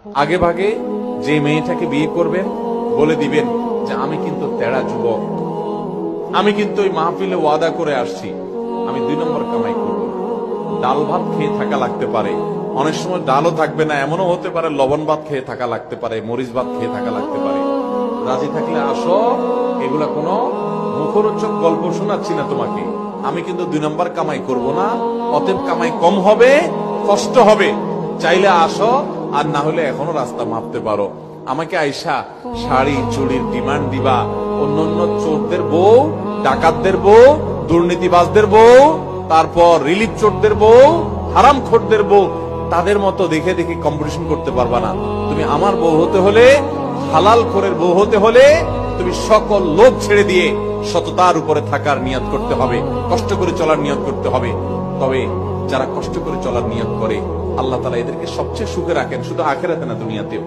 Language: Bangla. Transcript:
আগে ভাগে যে মেয়েটাকে বিয়ে করবেন বলে দিবেন যে আমি কিন্তু তেড়া যুবক, আমি কিন্তু ওই মাহফিলে ওয়াদা করে আসছি আমি 2 নম্বর কামাই করব। ডাল ভাত খেয়ে থাকা লাগতে পারে, অনেক সময় ডালও থাকবে না, এমনও হতে পারে লবণ ভাত খেয়ে থাকা লাগতে পারে, মরিচ ভাত খেয়ে থাকা লাগতে পারে। রাজি থাকলে আসো, এগুলা কোনো মুখরোচক গল্প শোনাচ্ছি না তোমাকে। আমি কিন্তু 2 নম্বর কামাই করব না, অতএব কামাই কম হবে, কষ্ট হবে। চাইলে আসো, আর না হলে এখনো রাস্তা মাপতে পারো। আমাকে আইসা শাড়ি চুড়ির ডিমান্ড দিবা, অন্যান্য চোরদের বউ, ডাকাতদের বউ, দুর্নীতিবাজদের বউ, তারপর রিলিফ চোরদের বউ, হারামখোরদের বউ, তাদের মতো দেখে দেখে কম্পিটিশন করতে পারবা না। তুমি আমার বউ হতে হলে, হালাল খোরের বউ হতে হলে তুমি সকল লোভ ছেড়ে দিয়ে সততার উপরে থাকার নিয়ত করতে হবে, কষ্ট করে চলার নিয়ত করতে হবে। তবে যারা কষ্ট করে চলার নিয়ত করে আল্লাহ তাআলা এদেরকে সবচেয়ে সুখে রাখেন, শুধু আখিরাতে না দুনিয়াতেও।